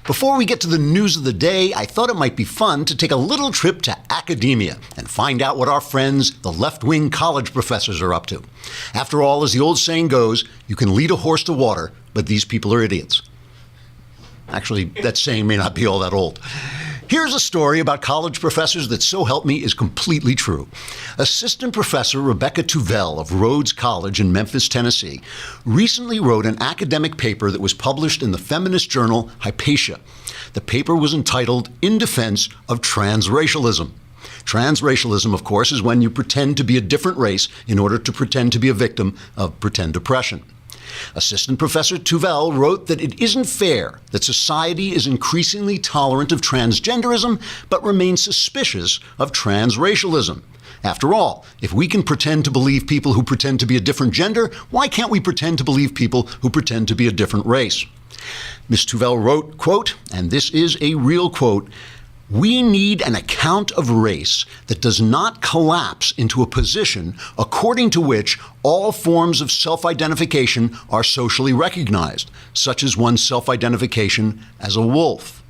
Before we get to the news of the day, I thought it might be fun to take a little trip to academia and find out what our friends, the left-wing college professors, are up to. After all, as the old saying goes, you can lead a horse to water, but these people are idiots. Actually, that saying may not be all that old. Here's a story about college professors that, so help me, is completely true. Assistant Professor Rebecca Tuvell of Rhodes College in Memphis, Tennessee, recently wrote an academic paper that was published in the feminist journal Hypatia. The paper was entitled In Defense of Transracialism. Transracialism, of course, is when you pretend to be a different race in order to pretend to be a victim of pretend oppression. Assistant Professor Tuvell wrote that it isn't fair that society is increasingly tolerant of transgenderism, but remains suspicious of transracialism. After all, if we can pretend to believe people who pretend to be a different gender, why can't we pretend to believe people who pretend to be a different race? Ms. Tuvell wrote, quote, and this is a real quote, "We need an account of race that does not collapse into a position according to which all forms of self-identification are socially recognized, such as one's self-identification as a wolf."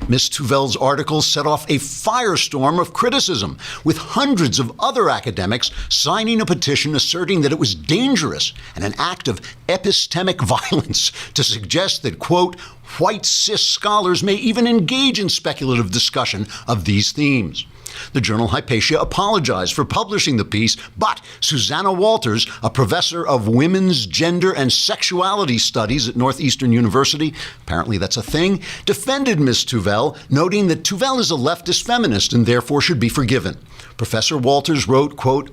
Ms. Tuvell's article set off a firestorm of criticism, with hundreds of other academics signing a petition asserting that it was dangerous and an act of epistemic violence to suggest that, quote, white cis scholars may even engage in speculative discussion of these themes. The journal Hypatia apologized for publishing the piece, but Susanna Walters, a professor of women's gender and sexuality studies at Northeastern University, apparently that's a thing, defended Ms. Tuvell, noting that Tuvell is a leftist feminist and therefore should be forgiven. Professor Walters wrote, quote,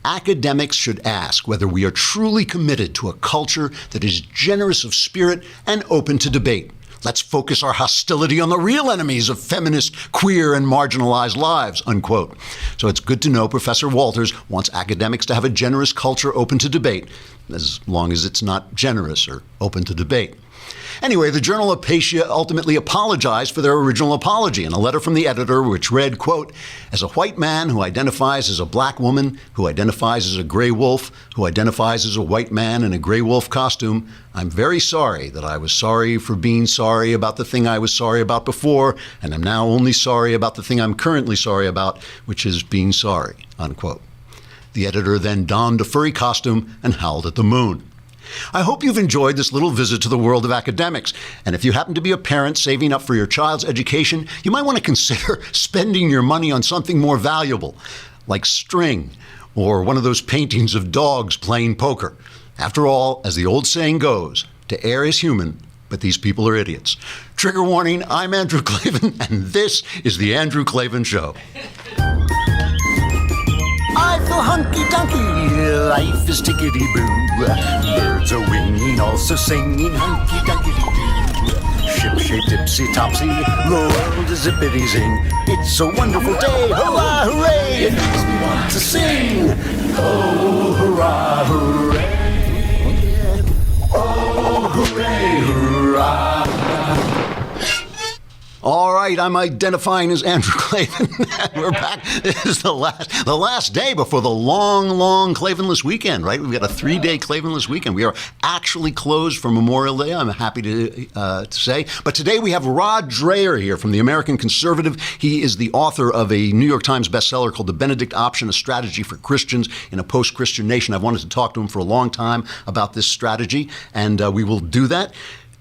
academics should ask whether we are truly committed to a culture that is generous of spirit and open to debate. Let's focus our hostility on the real enemies of feminist, queer, and marginalized lives, unquote. So it's good to know Professor Walters wants academics to have a generous culture open to debate, as long as it's not generous or open to debate. Anyway, the journal Hypatia ultimately apologized for their original apology in a letter from the editor, which read, quote, as a white man who identifies as a black woman, who identifies as a gray wolf, who identifies as a white man in a gray wolf costume, I'm very sorry that I was sorry for being sorry about the thing I was sorry about before, and I'm now only sorry about the thing I'm currently sorry about, which is being sorry, unquote. The editor then donned a furry costume and howled at the moon. I hope you've enjoyed this little visit to the world of academics. And if you happen to be a parent saving up for your child's education, you might want to consider spending your money on something more valuable, like string or one of those paintings of dogs playing poker. After all, as the old saying goes, to err is human, but these people are idiots. Trigger warning, I'm Andrew Klavan, and this is The Andrew Klavan Show. I feel hunky-dunky, life is tickety-boo. Birds are winging, also singing hunky-dunky-doo. Ship-shaped, ipsy-topsy, the world is zippity-zing. It's a wonderful day, hurrah, hooray! It makes me want to sing. Oh, hurrah, hooray! Oh, hooray, hurrah! All right, I'm identifying as Andrew Klavan. We're back. This is the last day before the long Klavanless weekend, right? We've got a 3-day Klavanless weekend. We are actually closed for Memorial Day, I'm happy to say. But today we have Rod Dreher here from the American Conservative. He is the author of a New York Times bestseller called The Benedict Option, a strategy for Christians in a post-Christian nation. I've wanted to talk to him for a long time about this strategy, and we will do that.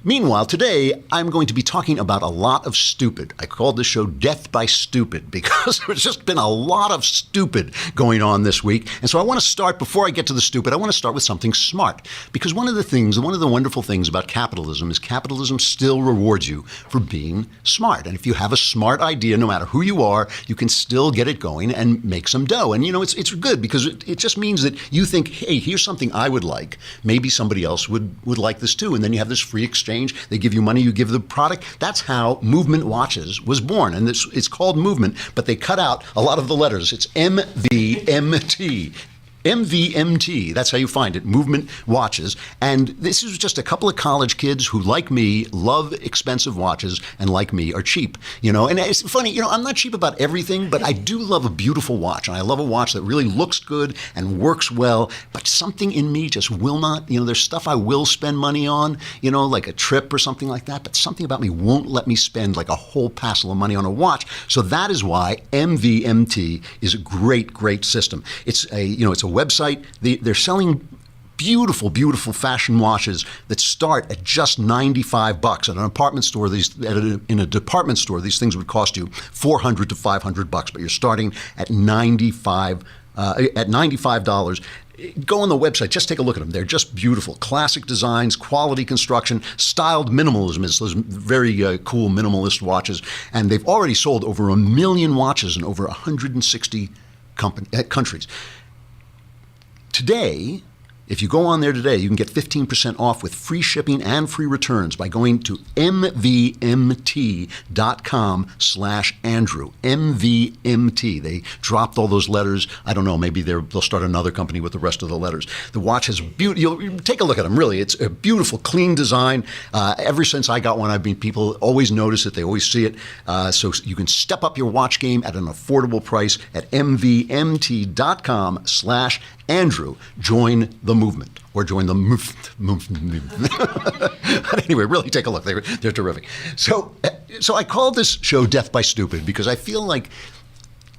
Meanwhile, today, I'm going to be talking about a lot of stupid. I called this show Death by Stupid because there's just been a lot of stupid going on this week. And so I want to start, before I get to the stupid, I want to start with something smart. Because one of the wonderful things about capitalism is capitalism still rewards you for being smart. And if you have a smart idea, no matter who you are, you can still get it going and make some dough. And, you know, it's good because it just means that you think, hey, here's something I would like. Maybe somebody else would like this too. And then you have this free exchange. They give you money, you give the product. That's how Movement Watches was born. And it's called Movement, but they cut out a lot of the letters. It's MVMT. MVMT, that's how you find it, Movement Watches. And this is just a couple of college kids who, like me, love expensive watches and, like me, are cheap. And it's funny, I'm not cheap about everything, but I do love a beautiful watch. And I love a watch that really looks good and works well, but something in me just will not, there's stuff I will spend money on, like a trip or something like that, but something about me won't let me spend like a whole passel of money on a watch. So that is why MVMT is a great, great system. It's a website. They're selling beautiful, beautiful fashion watches that start at just $95 at an apartment store. In a department store, these things would cost you $400 to $500, but you're starting at $95. Go on the website, just take a look at them. They're just beautiful. Classic designs, quality construction, styled minimalism. It's those very cool minimalist watches. And they've already sold over 1 million watches in over 160 countries. Today, if you go on there today, you can get 15% off with free shipping and free returns by going to mvmt.com/Andrew. MVMT. They dropped all those letters. I don't know, maybe they'll start another company with the rest of the letters. The watch has you'll take a look at them, really. It's a beautiful, clean design. Ever since I got one, people always notice it. They always see it. So you can step up your watch game at an affordable price at mvmt.com/Andrew. Join the movement, or join the movement. But anyway, really take a look. They're terrific. So I called this show Death by Stupid because I feel like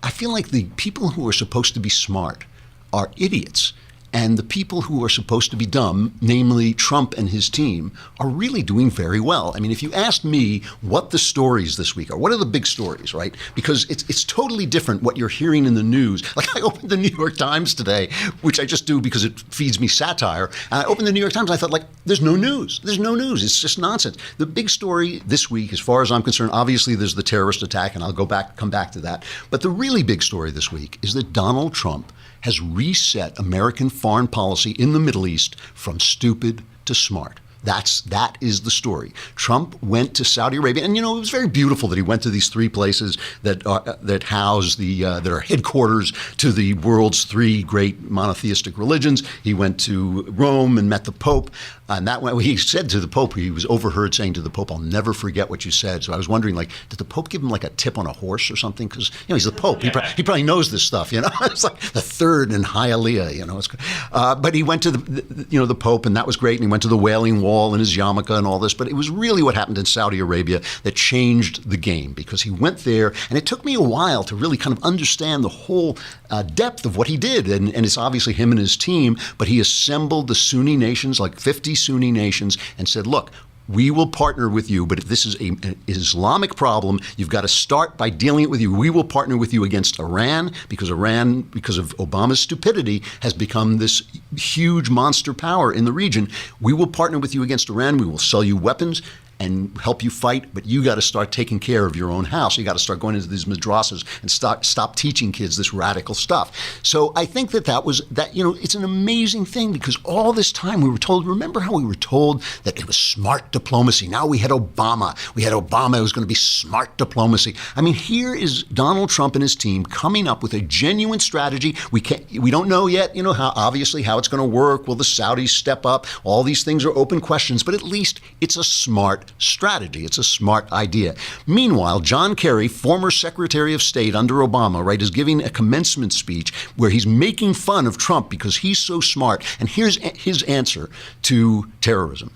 the people who are supposed to be smart are idiots. And the people who are supposed to be dumb, namely Trump and his team, are really doing very well. I mean, if you asked me what the stories this week are, what are the big stories, right? Because it's totally different what you're hearing in the news. Like I opened the New York Times today, which I just do because it feeds me satire. And I opened the New York Times and I thought, like, there's no news. There's no news. It's just nonsense. The big story this week, as far as I'm concerned, obviously there's the terrorist attack, and I'll come back to that. But the really big story this week is that Donald Trump has reset American foreign policy in the Middle East from stupid to smart. That is the story. Trump went to Saudi Arabia, and it was very beautiful that he went to these three places that house that are headquarters to the world's three great monotheistic religions. He went to Rome and met the Pope, and that way he said to the Pope, he was overheard saying to the Pope, "I'll never forget what you said." So I was wondering, did the Pope give him like a tip on a horse or something? Because he's the Pope. He probably knows this stuff. It's like the third in Hialeah. But he went to the Pope, and that was great. And he went to the Wailing Wall in his yarmulke and all this, but it was really what happened in Saudi Arabia that changed the game, because he went there, and it took me a while to really kind of understand the whole depth of what he did, and it's obviously him and his team, but he assembled the Sunni nations, like 50 Sunni nations, and said, look, we will partner with you, but if this is an Islamic problem, you've got to start by dealing it with you. We will partner with you against Iran, because of Obama's stupidity, has become this huge monster power in the region. We will partner with you against Iran. We will sell you weapons and help you fight, but you got to start taking care of your own house. You got to start going into these madrasas and stop teaching kids this radical stuff. So I think that it's an amazing thing, because all this time we were told, remember how we were told that it was smart diplomacy? Now we had Obama. It was going to be smart diplomacy. I mean, here is Donald Trump and his team coming up with a genuine strategy. We don't know yet, how it's going to work. Will the Saudis step up? All these things are open questions, but at least it's a smart strategy. It's a smart idea. Meanwhile, John Kerry, former Secretary of State under Obama, is giving a commencement speech where he's making fun of Trump because he's so smart. And here's his answer to terrorism.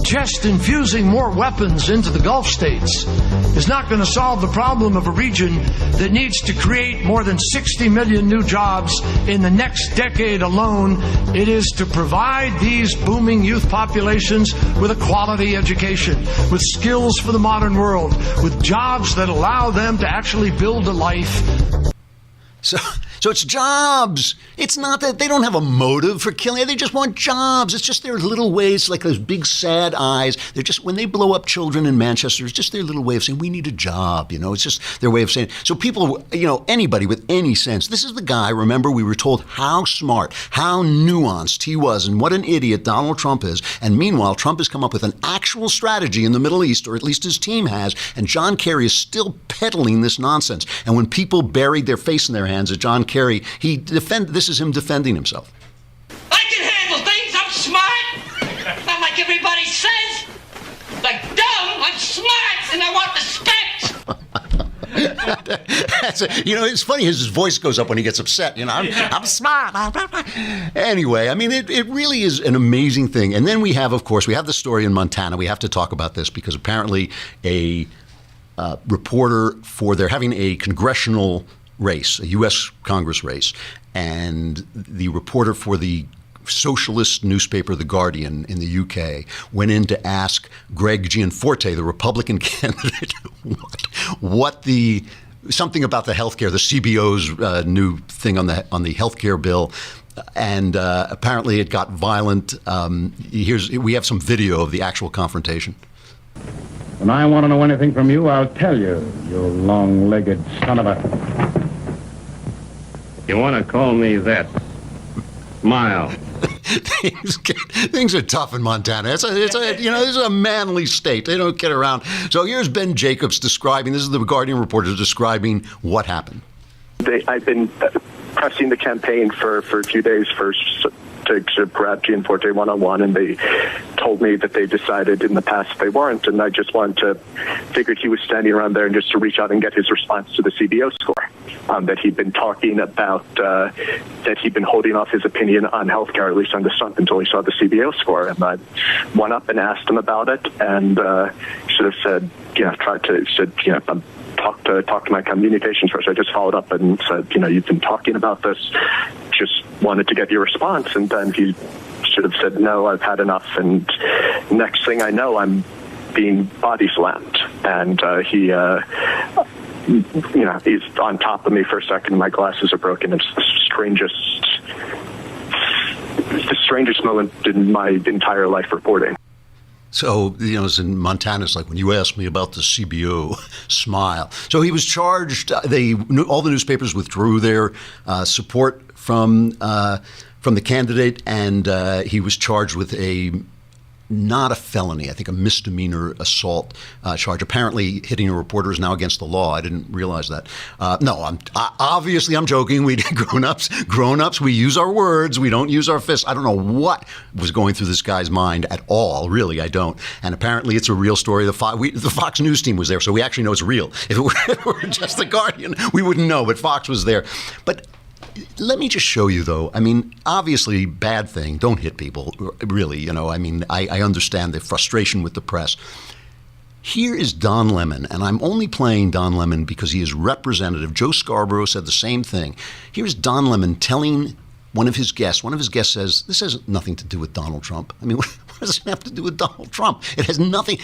Just infusing more weapons into the Gulf states is not going to solve the problem of a region that needs to create more than 60 million new jobs in the next decade alone. It is to provide these booming youth populations with a quality education, with skills for the modern world, with jobs that allow them to actually build a life. So it's jobs. It's not that they don't have a motive for killing. They just want jobs. It's just their little ways, like those big sad eyes. They're just, when they blow up children in Manchester, it's just their little way of saying, we need a job. It's just their way of saying it. So people, anybody with any sense, this is the guy, remember, we were told how smart, how nuanced he was, and what an idiot Donald Trump is. And meanwhile, Trump has come up with an actual strategy in the Middle East, or at least his team has, and John Kerry is still peddling this nonsense. And when people buried their face in their hands at John Kerry, this is him defending himself. I can handle things. I'm smart. Not like everybody says. Like dumb, I'm smart, and I want respect. It's funny. His voice goes up when he gets upset. I'm smart. Anyway, I mean, it really is an amazing thing. And then we have the story in Montana. We have to talk about this because apparently a reporter they're having a congressional race, a U.S. Congress race, and the reporter for the socialist newspaper The Guardian in the UK went in to ask Greg Gianforte, the Republican candidate, something about the healthcare, the CBO's new thing on the healthcare bill, and apparently it got violent. We have some video of the actual confrontation. When I want to know anything from you, I'll tell you, you long-legged son of a... You want to call me that? Smile. Things are tough in Montana. This is a manly state. They don't get around. So here's Ben Jacobs describing. This is the Guardian reporter describing what happened. I've been pressing the campaign for a few days to grab Gianforte one-on-one, and they told me that they decided in the past they weren't, and I just figured he was standing around there and just to reach out and get his response to the CBO score. That he'd been talking about, that he'd been holding off his opinion on healthcare, at least on the stuff, until he saw the CBO score. And I went up and asked him about it, and should have said, talk to my communications person. I just followed up and said, you've been talking about this, just wanted to get your response. And then he should have said, no, I've had enough. And next thing I know, I'm being body slammed. And he's on top of me for a second. My glasses are broken. It's the strangest moment in my entire life reporting. So, it's in Montana, it's like when you asked me about the CBO, smile. So he was charged. All the newspapers withdrew their support from the candidate, and he was charged with not a felony, I think a misdemeanor assault charge. Apparently hitting a reporter is now against the law. I didn't realize that. No, I'm joking. We grown-ups, we use our words. We don't use our fists. I don't know what was going through this guy's mind at all. Really, I don't. And apparently it's a real story. The Fox News team was there, so we actually know it's real. If it were just The Guardian, we wouldn't know, but Fox was there. But let me just show you, though. I mean, obviously, bad thing. Don't hit people, really. I understand the frustration with the press. Here is Don Lemon, and I'm only playing Don Lemon because he is representative. Joe Scarborough said the same thing. Here's Don Lemon telling one of his guests. One of his guests says, this has nothing to do with Donald Trump. I mean, what does it have to do with Donald Trump? It has nothing.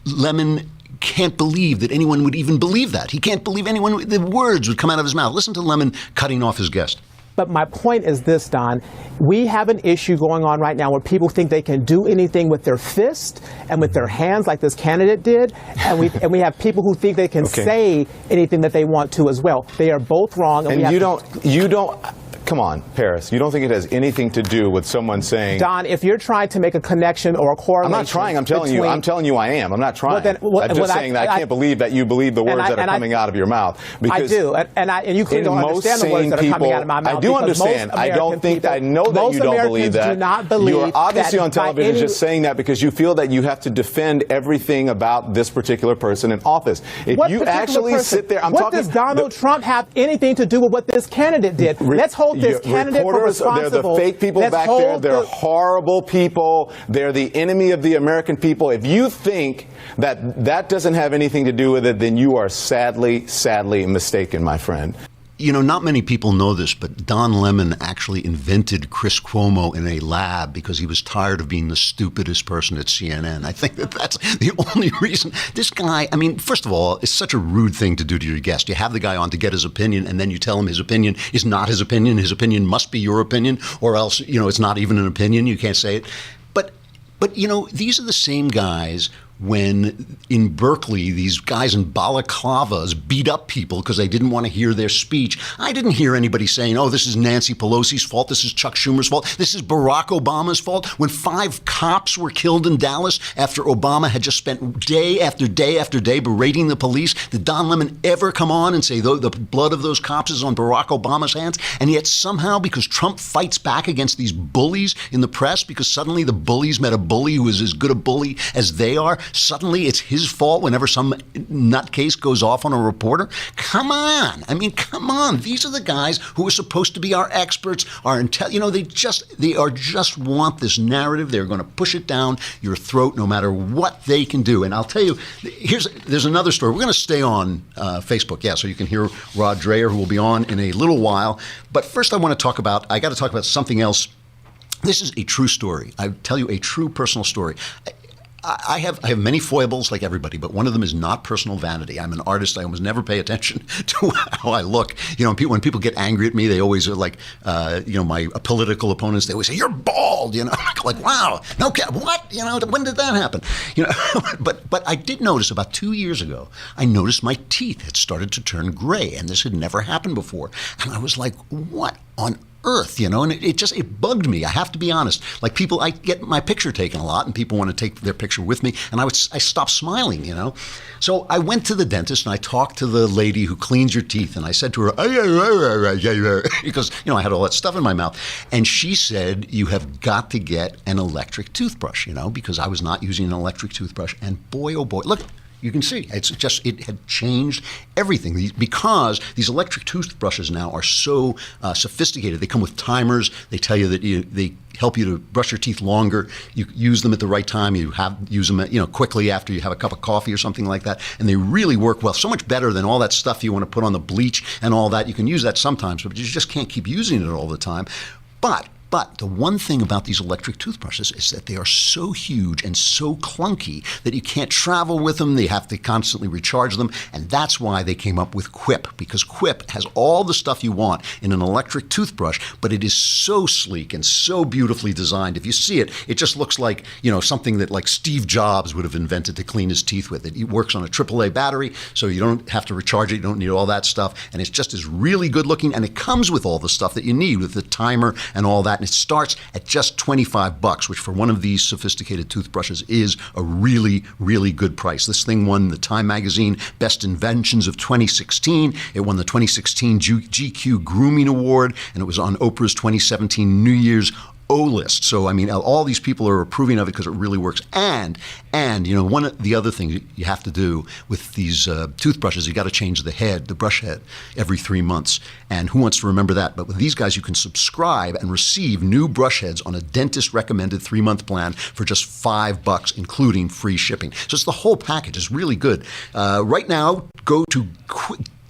Lemon can't believe that anyone would even believe that. He can't believe the words would come out of his mouth. Listen to Lemon cutting off his guest. But my point is this, Don. We have an issue going on right now where people think they can do anything with their fist and with their hands like this candidate did. And we have people who think they can say anything that they want to as well. They are both wrong. And you don't. Come on, Paris. You don't think it has anything to do with someone saying... Don, if you're trying to make a connection or a correlation... I'm not trying. I'm telling you I am. I'm not trying. I'm just saying that I can't believe that you believe the words that are coming out of your mouth. I do. And you clearly don't understand the words that are coming out of my mouth. I do understand. I know that you don't believe that. Do not believe you are obviously on television just saying that because you feel that you have to defend everything about this particular person in office. If you actually sit there... What does Donald Trump have anything to do with what this candidate did? Let's hold this candidate for responsible. They're the fake people back there. They're horrible people. They're the enemy of the American people. If you think that doesn't have anything to do with it, then you are sadly mistaken, my friend. Not many people know this, but Don Lemon actually invented Chris Cuomo in a lab because he was tired of being the stupidest person at CNN. I think that's the only reason. This guy, I mean, first of all, it's such a rude thing to do to your guest. You have the guy on to get his opinion, and then you tell him his opinion is not his opinion. His opinion must be your opinion, or else, it's not even an opinion. You can't say it. But these are the same guys when in Berkeley these guys in balaclavas beat up people because they didn't want to hear their speech. I didn't hear anybody saying, oh, this is Nancy Pelosi's fault, this is Chuck Schumer's fault, this is Barack Obama's fault. When 5 cops were killed in Dallas after Obama had just spent day after day after day berating the police, did Don Lemon ever come on and say the blood of those cops is on Barack Obama's hands? And yet somehow, because Trump fights back against these bullies in the press, because suddenly the bullies met a bully who is as good a bully as they are, suddenly it's his fault whenever some nutcase goes off on a reporter? Come on. I mean, come on. These are the guys who are supposed to be our experts, they just want this narrative. They're going to push it down your throat no matter what they can do. And I'll tell you, there's another story. We're going to stay on Facebook, so you can hear Rod Dreher, who will be on in a little while. But first I got to talk about something else. This is a true story. I tell you a true personal story. I have many foibles like everybody, but one of them is not personal vanity. I'm an artist. I almost never pay attention to how I look. When people get angry at me, they always are like, my political opponents, they always say, you're bald, like, wow, no, what? When did that happen? But I did notice about 2 years ago, I noticed my teeth had started to turn gray, and this had never happened before. And I was like, what on earth, and it bugged me. I have to be honest. Like I get my picture taken a lot, and people want to take their picture with me, and I stopped smiling, So I went to the dentist, and I talked to the lady who cleans your teeth, and I said to her, because, I had all that stuff in my mouth, and she said, you have got to get an electric toothbrush, because I was not using an electric toothbrush, and boy, oh boy, look, you can see it had changed everything, because these electric toothbrushes now are so sophisticated. They come with timers. They tell you that they help you to brush your teeth longer. You use them at the right time. You use them quickly after you have a cup of coffee or something like that, and they really work well. So much better than all that stuff you want to put on the bleach and all that. You can use that sometimes, but you just can't keep using it all the time. But the one thing about these electric toothbrushes is that they are so huge and so clunky that you can't travel with them. They have to constantly recharge them. And that's why they came up with Quip, because Quip has all the stuff you want in an electric toothbrush, but it is so sleek and so beautifully designed. If you see it, it just looks like, something that like Steve Jobs would have invented to clean his teeth with. It works on a AAA battery, so you don't have to recharge it. You don't need all that stuff. And it's just as really good looking. And it comes with all the stuff that you need, with the timer and all that. And it starts at just $25, which for one of these sophisticated toothbrushes is a really, really good price. This thing won the Time Magazine Best Inventions of 2016. It won the 2016 GQ Grooming Award, and it was on Oprah's 2017 New Year's O-list. So, all these people are approving of it because it really works. And one of the other things you have to do with these toothbrushes, you got to change the brush head every 3 months. And who wants to remember that? But with these guys, you can subscribe and receive new brush heads on a dentist-recommended 3-month plan for just $5, including free shipping. So it's the whole package. It's really good. Right now, go to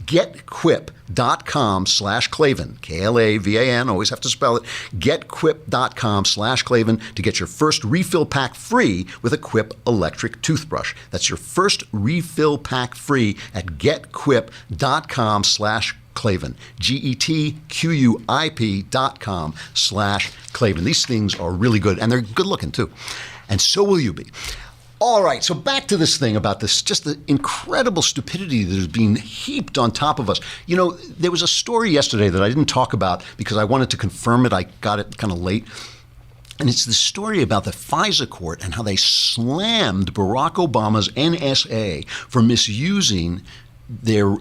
getquip.com/Klavan, Klavan, always have to spell it, getquip.com/Klavan to get your first refill pack free with a Quip electric toothbrush. That's your first refill pack free at getquip.com/Klavan, getquip.com/Klavan. These things are really good, and they're good looking too. And so will you be. All right, so back to this thing about this, just the incredible stupidity that is being heaped on top of us. There was a story yesterday that I didn't talk about because I wanted to confirm it. I got it kind of late. And it's the story about the FISA court and how they slammed Barack Obama's NSA for misusing their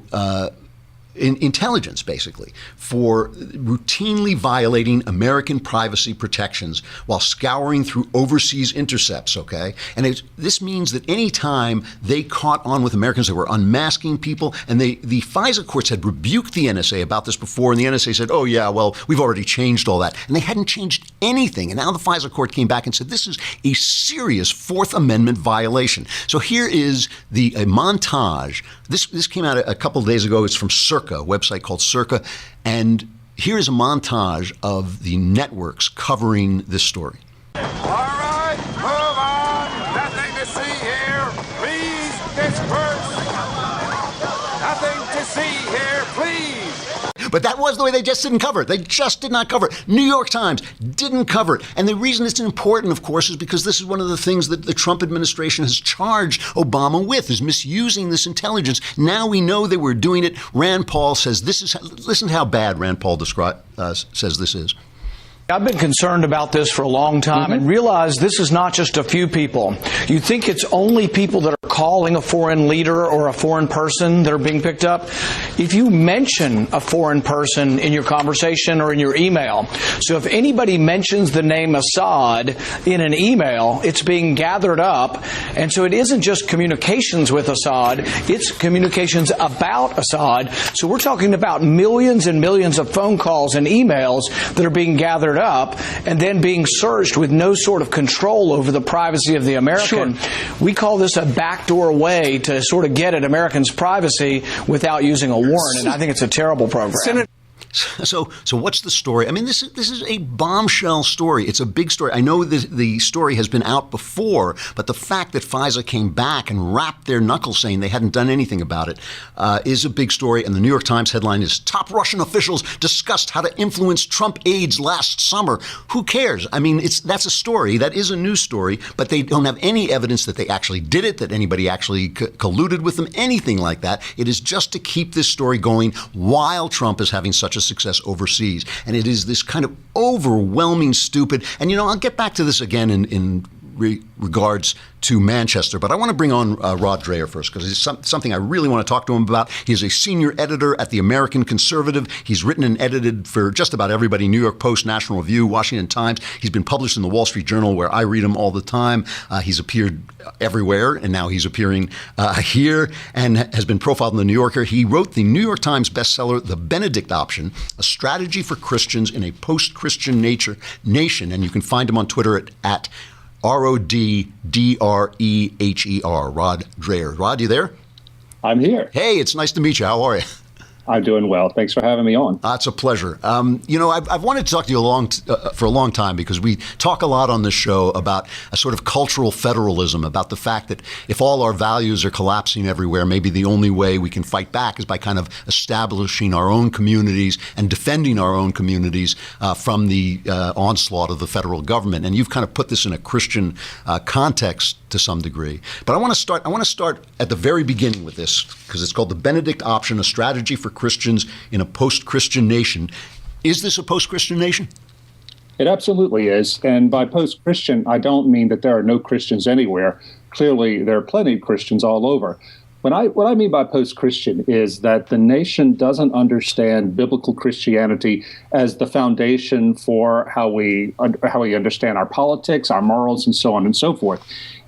intelligence, basically, for routinely violating American privacy protections while scouring through overseas intercepts, okay? And this means that any time they caught on with Americans that were unmasking people, and the FISA courts had rebuked the NSA about this before, and the NSA said, oh yeah, well, we've already changed all that. And they hadn't changed anything. And now the FISA court came back and said, this is a serious Fourth Amendment violation. So here is a montage. This came out a couple of days ago. It's from Circa, a website called Circa. And here is a montage of the networks covering this story. All right, move on. Nothing to see here. Please disperse. Nothing to see here, please. But that was the way. They just didn't cover it. They just did not cover it. New York Times didn't cover it. And the reason it's important, of course, is because this is one of the things that the Trump administration has charged Obama with, is misusing this intelligence. Now we know they were doing it. Rand Paul says this is, listen to how bad Rand Paul says this is. I've been concerned about this for a long time and realize this is not just a few people. You think it's only people that are calling a foreign leader or a foreign person that are being picked up. If you mention a foreign person in your conversation or in your email, so if anybody mentions the name Assad in an email, it's being gathered up. And so it isn't just communications with Assad, it's communications about Assad. So we're talking about millions and millions of phone calls and emails that are being gathered up and then being searched with no sort of control over the privacy of the American. Sure. We call this a backdoor way to sort of get at Americans' privacy without using a warrant, and I think it's a terrible program. So what's the story? I mean, this is a bombshell story. It's a big story. I know the story has been out before, but the fact that FISA came back and rapped their knuckles saying they hadn't done anything about it is a big story. And the New York Times headline is, "Top Russian officials discussed how to influence Trump aides last summer." Who cares? I mean, that's a story. That is a news story, but they don't have any evidence that they actually did it, that anybody actually colluded with them, anything like that. It is just to keep this story going while Trump is having such a success overseas. And it is this kind of overwhelming stupid. And, I'll get back to this again in regards to Manchester, but I want to bring on Rod Dreher first, because it's something I really want to talk to him about. He's a senior editor at the American Conservative. He's written and edited for just about everybody: New York Post, National Review, Washington Times. He's been published in the Wall Street Journal, where I read him all the time. He's appeared everywhere, and now he's appearing here, and has been profiled in the New Yorker. He wrote the New York Times bestseller, The Benedict Option, a strategy for Christians in a post-Christian nation, and you can find him on Twitter at RODDREHER, Rod Dreher. Rod, you there? I'm here. Hey, it's nice to meet you. How are you? I'm doing well. Thanks for having me on. It's a pleasure. I've wanted to talk to you for a long time, because we talk a lot on this show about a sort of cultural federalism, about the fact that if all our values are collapsing everywhere, maybe the only way we can fight back is by kind of establishing our own communities and defending our own communities from the onslaught of the federal government. And you've kind of put this in a Christian context to some degree. But I want to start at the very beginning with this, because it's called The Benedict Option, a strategy for Christians in a post-Christian nation. Is this a post-Christian nation? It absolutely is. And by post-Christian, I don't mean that there are no Christians anywhere. Clearly, there are plenty of Christians all over. What I mean by post-Christian is that the nation doesn't understand biblical Christianity as the foundation for how we understand our politics, our morals, and so on and so forth.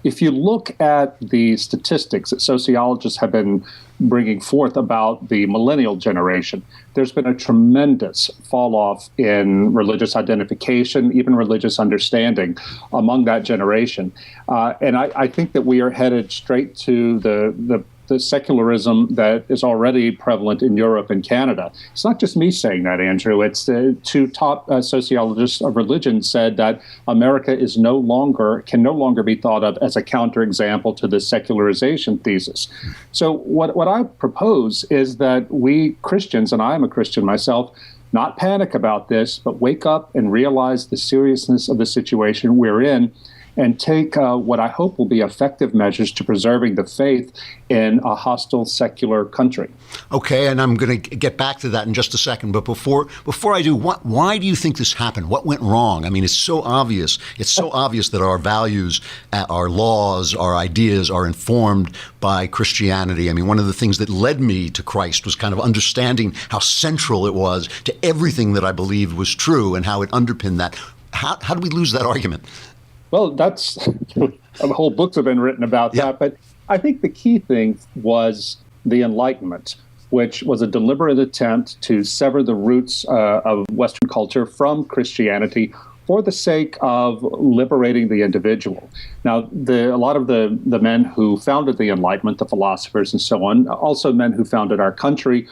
If you look at the statistics that sociologists have been bringing forth about the millennial generation, there's been a tremendous fall off in religious identification, even religious understanding among that generation. And I think that we are headed straight to the secularism that is already prevalent in Europe and Canada. It's not just me saying that, Andrew. It's the two top sociologists of religion said that America can no longer be thought of as a counterexample to the secularization thesis. So what I propose is that we Christians, and I am a Christian myself, not panic about this, but wake up and realize the seriousness of the situation we're in, and take what I hope will be effective measures to preserving the faith in a hostile secular country. Okay, and I'm going to get back to that in just a second. But before I do, why do you think this happened? What went wrong? I mean, it's so obvious. It's so obvious that our values, our laws, our ideas are informed by Christianity. I mean, one of the things that led me to Christ was kind of understanding how central it was to everything that I believed was true and how it underpinned that. How do we lose that argument? Well, that's whole books have been written about that. But I think the key thing was the Enlightenment, which was a deliberate attempt to sever the roots of Western culture from Christianity for the sake of liberating the individual. Now, a lot of the men who founded the Enlightenment, the philosophers and so on, also men who founded our country,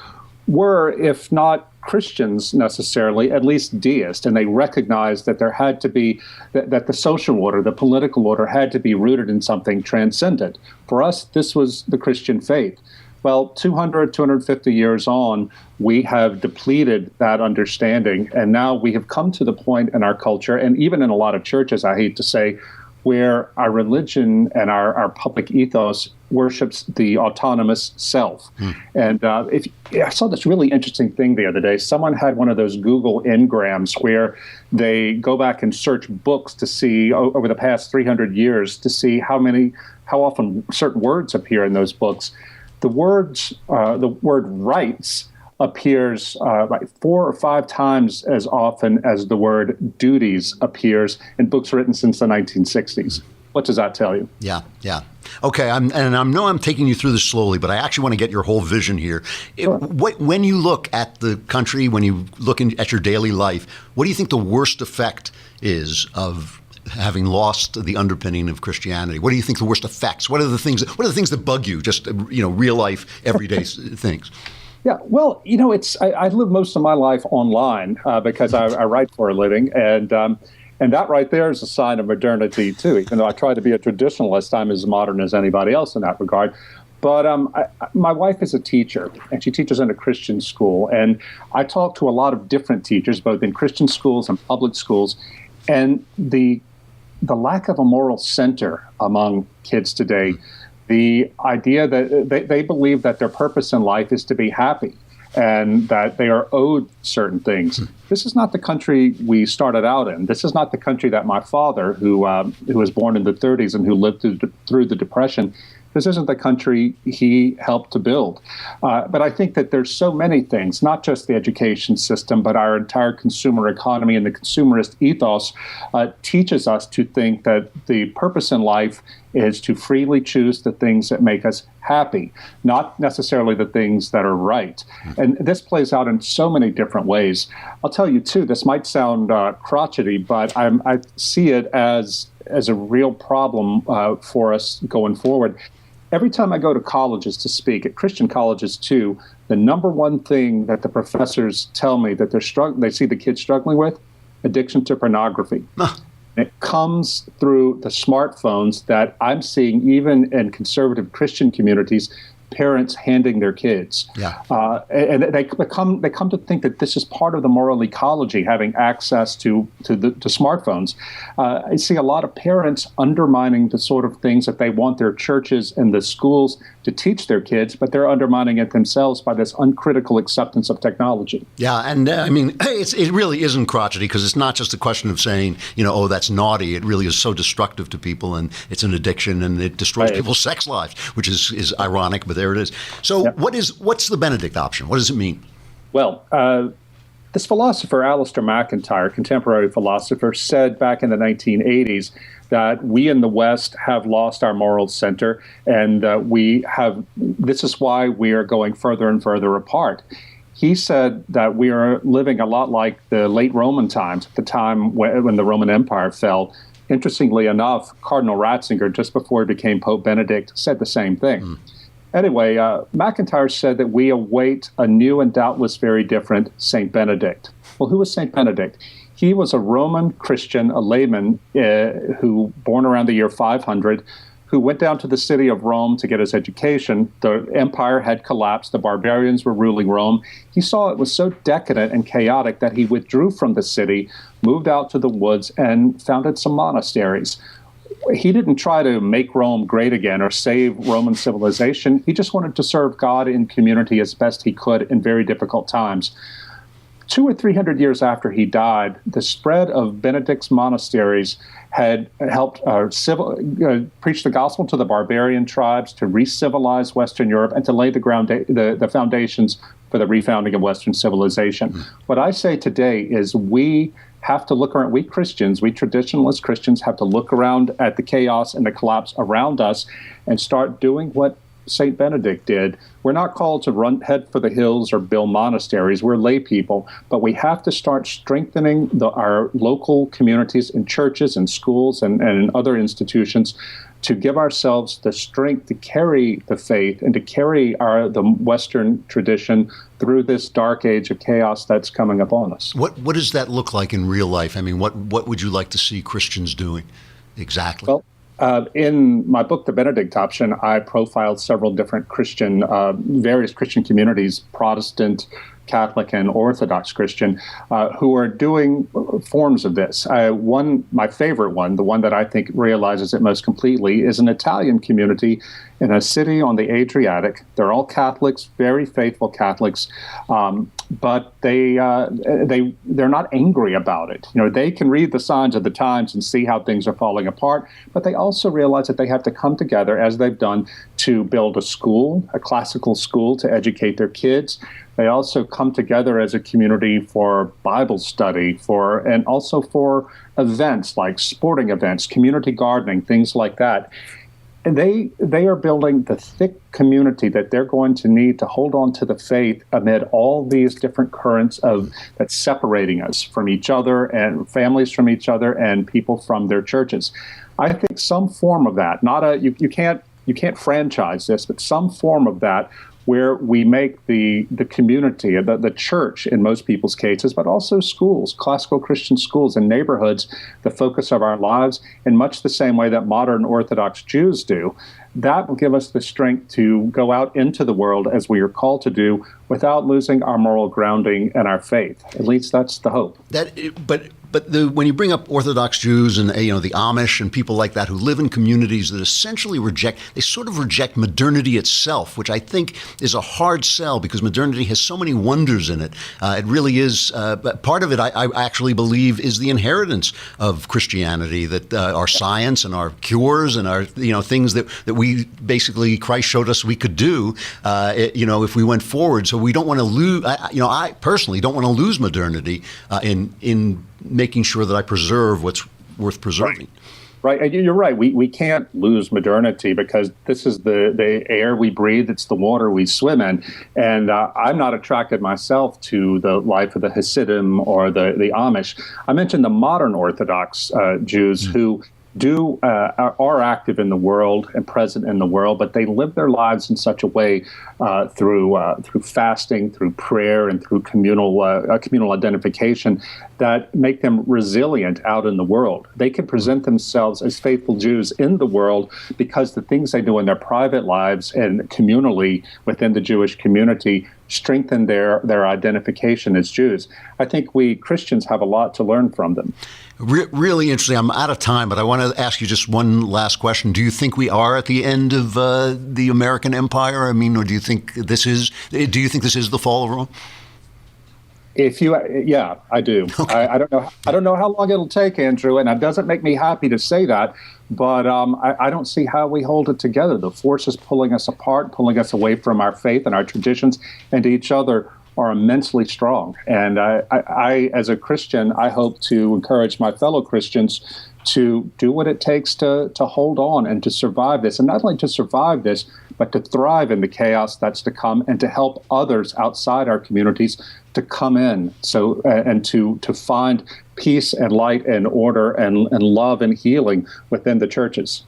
were, if not Christians necessarily, at least deists, and they recognized that there had to be, that the social order, the political order had to be rooted in something transcendent. For us, this was the Christian faith. Well, 200, 250 years on, we have depleted that understanding. And now we have come to the point in our culture, and even in a lot of churches, I hate to say, where our religion and our public ethos worships the autonomous self. And I saw this really interesting thing the other day. Someone had one of those Google Ngrams where they go back and search books to see over the past 300 years to see how often certain words appear in those books. The word rights appears like 4 or 5 times as often as the word duties appears in books written since the 1960s. What does that tell you? Yeah. Okay, I know I'm taking you through this slowly, but I actually want to get your whole vision here. Sure. When you look at the country, when you look at your daily life, what do you think the worst effect is of having lost the underpinning of Christianity? What do you think the worst effects? What are the things that bug you? Just real life, everyday things. Yeah, well, I live most of my life online because I write for a living, and that right there is a sign of modernity too. Even though I try to be a traditionalist, I'm as modern as anybody else in that regard. But my wife is a teacher, and she teaches in a Christian school, and I talk to a lot of different teachers, both in Christian schools and public schools, and the lack of a moral center among kids today. The idea that they believe that their purpose in life is to be happy and that they are owed certain things. This is not the country we started out in. This is not the country that my father, who was born in the 30s and who lived through the Depression, this isn't the country he helped to build. But I think that there's so many things, not just the education system, but our entire consumer economy and the consumerist ethos teaches us to think that the purpose in life is to freely choose the things that make us happy, not necessarily the things that are right. And this plays out in so many different ways. I'll tell you, too, this might sound crotchety, but I see it as a real problem for us going forward. Every time I go to colleges to speak, at Christian colleges too, the number one thing that the professors tell me that they see the kids struggling with, addiction to pornography. It comes through the smartphones that I'm seeing even in conservative Christian communities, parents handing their kids. And they come to think that this is part of the moral ecology, having access to smartphones. I see a lot of parents undermining the sort of things that they want their churches and the schools to teach their kids, but they're undermining it themselves by this uncritical acceptance of technology. Yeah, and it really isn't crotchety, because it's not just a question of saying, oh, that's naughty. It really is so destructive to people, and it's an addiction, and it destroys people's sex lives, which is ironic, but there it is. So what's the Benedict option? What does it mean? Well, this philosopher, Alistair McIntyre, contemporary philosopher, said back in the 1980s that we in the West have lost our moral center, and this is why we are going further and further apart. He said that we are living a lot like the late Roman times, at the time when the Roman Empire fell. Interestingly enough, Cardinal Ratzinger, just before he became Pope Benedict, said the same thing. Anyway, McIntyre said that we await a new and doubtless very different St. Benedict. Well, who was St. Benedict? He was a Roman Christian, a layman, who born around the year 500, who went down to the city of Rome to get his education. The empire had collapsed. The barbarians were ruling Rome. He saw it was so decadent and chaotic that he withdrew from the city, moved out to the woods, and founded some monasteries. He didn't try to make Rome great again or save Roman civilization. He just wanted to serve God in community as best he could in very difficult times. 200 or 300 years after he died, the spread of Benedict's monasteries had helped preach the gospel to the barbarian tribes, to re-civilize Western Europe, and to lay the foundations for the refounding of Western civilization. What I say today is we have to look around. We Christians, we traditionalist Christians, have to look around at the chaos and the collapse around us and start doing what St. Benedict did. We're not called to head for the hills or build monasteries. We're lay people, but we have to start strengthening our local communities in churches and schools and in other institutions to give ourselves the strength to carry the faith and to carry the Western tradition through this dark age of chaos that's coming upon us. What does that look like in real life? I mean, what would you like to see Christians doing exactly? Well, In my book, The Benedict Option, I profiled several different various Christian communities, Protestant, Catholic, and Orthodox Christian, who are doing forms of this. My favorite one, the one that I think realizes it most completely, is an Italian community in a city on the Adriatic. They're all Catholics, very faithful Catholics, but they're not angry about it. They can read the signs of the times and see how things are falling apart, but they also realize that they have to come together, as they've done, to build a school, a classical school, to educate their kids. They also come together as a community for Bible study, and also for events like sporting events, community gardening, things like that. And they are building the thick community that they're going to need to hold on to the faith amid all these different currents that's separating us from each other, and families from each other, and people from their churches. I think some form of that, you can't franchise this, but some form of that, where we make the community, the church in most people's cases, but also schools, classical Christian schools and neighborhoods, the focus of our lives, in much the same way that modern Orthodox Jews do. That will give us the strength to go out into the world as we are called to do, without losing our moral grounding and our faith. At least that's the hope. When you bring up Orthodox Jews and the Amish and people like that who live in communities that essentially reject modernity itself, which I think is a hard sell, because modernity has so many wonders in it. It really is. But part of it, I actually believe, is the inheritance of Christianity, that our science and our cures and our things that we basically Christ showed us we could do, if we went forward. So we don't want to lose. I personally don't want to lose modernity in making sure that I preserve what's worth preserving. Right. You're right. We can't lose modernity, because this is the air we breathe. It's the water we swim in. And I'm not attracted myself to the life of the Hasidim or the Amish. I mentioned the modern Orthodox Jews who are active in the world and present in the world, but they live their lives in such a way through fasting, through prayer, and through communal identification that make them resilient out in the world. They can present themselves as faithful Jews in the world because the things they do in their private lives and communally within the Jewish community strengthen their identification as Jews. I think we Christians have a lot to learn from them. Really interesting. I'm out of time, but I want to ask you just one last question. Do you think we are at the end of the American empire? I mean, or do you think this is the fall of Rome? Yeah, I do. Okay. I don't know how long it'll take, Andrew, and it doesn't make me happy to say that, but I don't see how we hold it together. The forces pulling us apart, pulling us away from our faith and our traditions and each other, are immensely strong. And I, as a Christian, I hope to encourage my fellow Christians to do what it takes to hold on and to survive this. And not only to survive this, but to thrive in the chaos that's to come, and to help others outside our communities to come in, and to find peace and light and order and love and healing within the churches.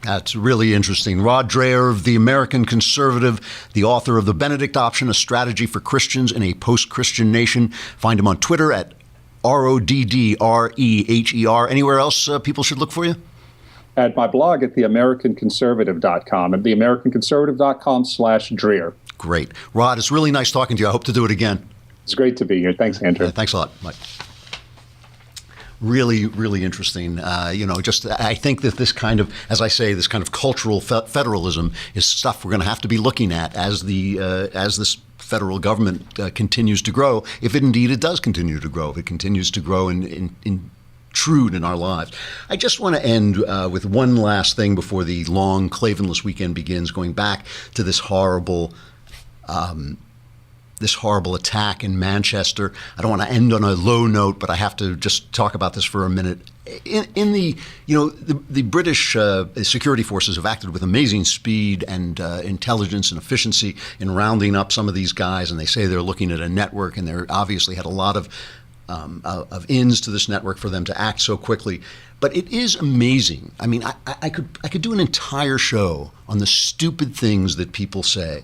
That's really interesting. Rod Dreher of The American Conservative, the author of The Benedict Option, A Strategy for Christians in a Post-Christian Nation. Find him on Twitter at RODDREHER. Anywhere else people should look for you? At my blog at theamericanconservative.com, at theamericanconservative.com/Dreher. Great. Rod, it's really nice talking to you. I hope to do it again. It's great to be here. Thanks, Andrew. Thanks a lot. Bye. Really, really interesting. I think that this kind of, as I say, this kind of cultural federalism is stuff we're going to have to be looking at as this federal government continues to grow, if indeed it does continue to grow, if it continues to grow and intrude in our lives. I just want to end with one last thing before the long Klavanless weekend begins, going back to this horrible attack in Manchester. I don't want to end on a low note, but I have to just talk about this for a minute. The British security forces have acted with amazing speed and intelligence and efficiency in rounding up some of these guys, and they say they're looking at a network, and they obviously had a lot of ins to this network for them to act so quickly. But it is amazing. I mean, I could do an entire show on the stupid things that people say,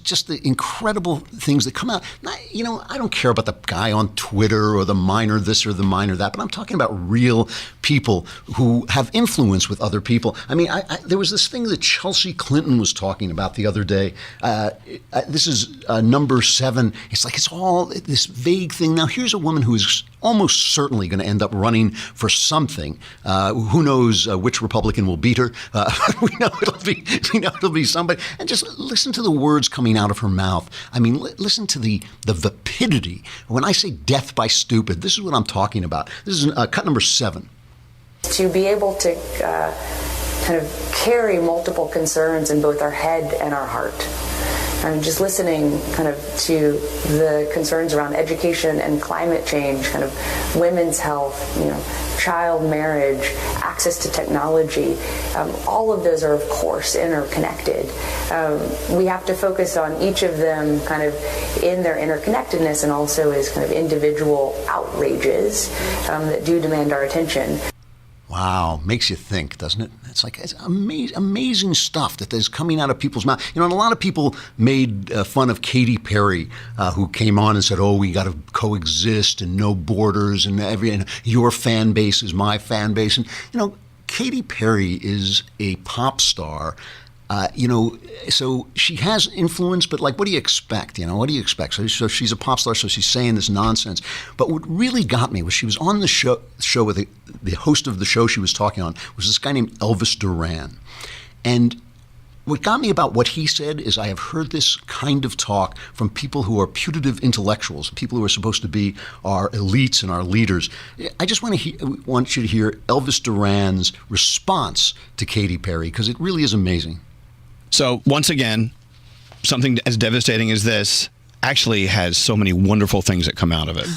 just the incredible things that come out. I don't care about the guy on Twitter or the minor this or the minor that, but I'm talking about real people who have influence with other people. I mean, there was this thing that Chelsea Clinton was talking about the other day. This is number 7. It's all this vague thing. Now, here's a woman who is almost certainly going to end up running for something. Who knows which Republican will beat her? We know it'll be somebody. And just listen to the words coming out of her mouth. I mean, listen to the vapidity. When I say death by stupid, this is what I'm talking about. This is cut number 7. To be able to kind of carry multiple concerns in both our head and our heart. And just listening kind of to the concerns around education and climate change, kind of women's health, child marriage, access to technology, all of those are, of course, interconnected. We have to focus on each of them kind of in their interconnectedness and also as kind of individual outrages that do demand our attention. Wow, makes you think, doesn't it? It's amazing stuff that is coming out of people's mouths. And a lot of people made fun of Katy Perry, who came on and said, "Oh, we got to coexist and no borders, and your fan base is my fan base." And Katy Perry is a pop star. So she has influence, but what do you expect? What do you expect? So she's a pop star, so she's saying this nonsense. But what really got me was she was on the show with the host of the show she was talking on was this guy named Elvis Duran. And what got me about what he said is I have heard this kind of talk from people who are putative intellectuals, people who are supposed to be our elites and our leaders. I just want you to hear Elvis Duran's response to Katy Perry, because it really is amazing. So once again, something as devastating as this actually has so many wonderful things that come out of it.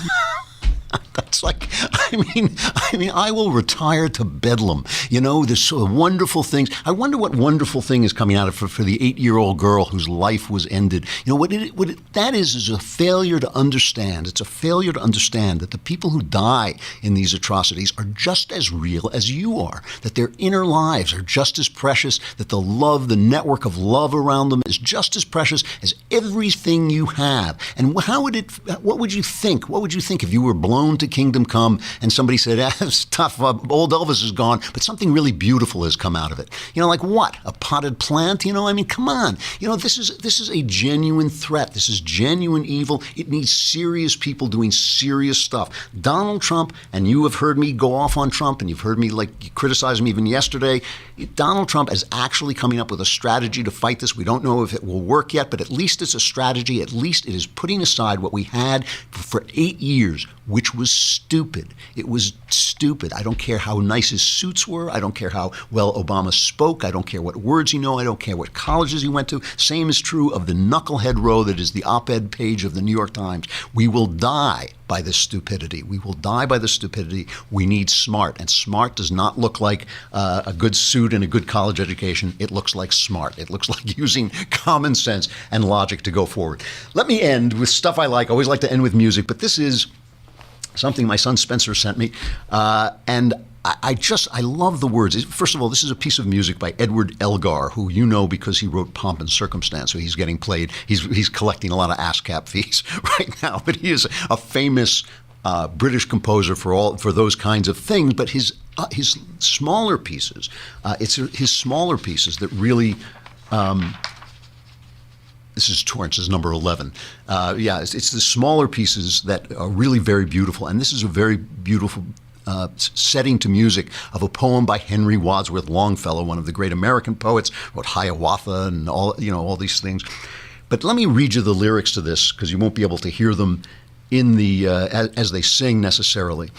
That's I will retire to Bedlam. There's so wonderful things. I wonder what wonderful thing is coming out of for the 8-year-old girl whose life was ended. That is a failure to understand. It's a failure to understand that the people who die in these atrocities are just as real as you are, that their inner lives are just as precious, that the network of love around them is just as precious as everything you have. And what would you think? What would you think if you were blown to kingdom come and somebody said, it's tough, old Elvis is gone, but something really beautiful has come out of it? Like what? A potted plant? Come on. This is a genuine threat. This is genuine evil. It needs serious people doing serious stuff. Donald Trump, and you have heard me go off on Trump, and you've heard me criticize him even yesterday. Donald Trump is actually coming up with a strategy to fight this. We don't know if it will work yet, but at least it's a strategy. At least it is putting aside what we had for 8 years, which was stupid. It was stupid. I don't care how nice his suits were. I don't care how well Obama spoke. I don't care what words he knows. I don't care what colleges he went to. Same is true of the knucklehead row that is the op-ed page of the New York Times. We will die by this stupidity. We will die by this stupidity. We need smart. And smart does not look like a good suit and a good college education. It looks like smart. It looks like using common sense and logic to go forward. Let me end with stuff I like. I always like to end with music, but this is something my son Spencer sent me, and I love the words. First of all, this is a piece of music by Edward Elgar, who you know because he wrote Pomp and Circumstance, so he's getting played. He's collecting a lot of ASCAP fees right now, but he is a famous British composer for those kinds of things. But his smaller pieces, it's his smaller pieces that really. This is Torrance, this is number 11. It's the smaller pieces that are really very beautiful. And this is a very beautiful setting to music of a poem by Henry Wadsworth Longfellow, one of the great American poets, wrote Hiawatha and all these things. But let me read you the lyrics to this, because you won't be able to hear them in the as they sing necessarily.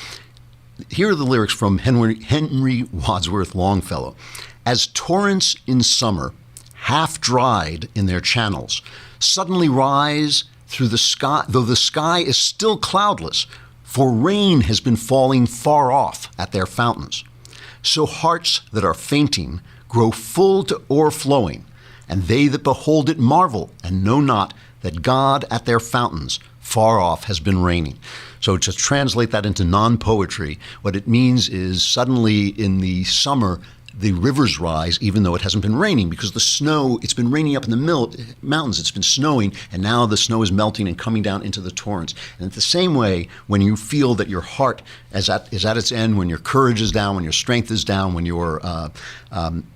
Here are the lyrics from Henry Wadsworth Longfellow. As torrents in summer, half dried in their channels, suddenly rise through the sky, though the sky is still cloudless, for rain has been falling far off at their fountains. So hearts that are fainting grow full to o'erflowing, and they that behold it marvel, and know not that God at their fountains far off has been raining. So to translate that into non-poetry, what it means is suddenly in the summer, the rivers rise even though it hasn't been raining, because the snow, it's been raining up in the mountains, it's been snowing, and now the snow is melting and coming down into the torrents. And in the same way, when you feel that your heart is at its end, when your courage is down, when your strength is down, when your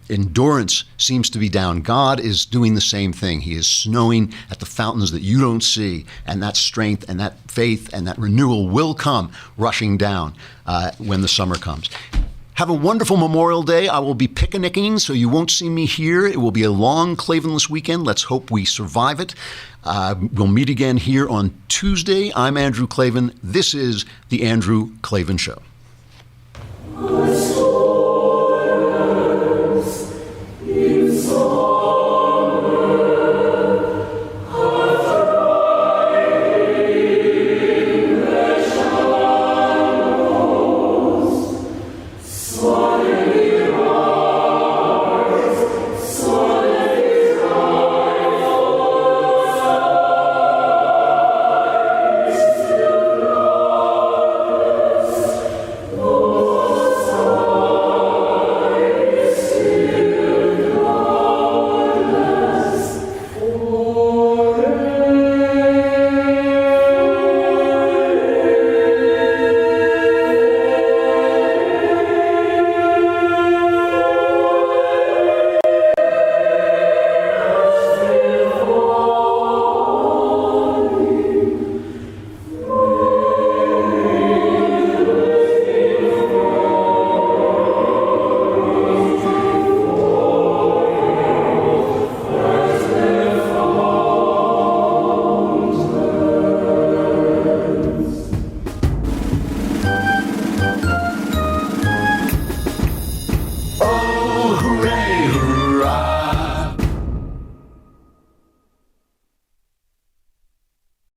endurance seems to be down, God is doing the same thing. He is snowing at the fountains that you don't see, and that strength and that faith and that renewal will come rushing down when the summer comes. Have a wonderful Memorial Day. I will be picnicking, so you won't see me here. It will be a long Klavanless weekend. Let's hope we survive it. We'll meet again here on Tuesday. I'm Andrew Klavan. This is The Andrew Klavan Show.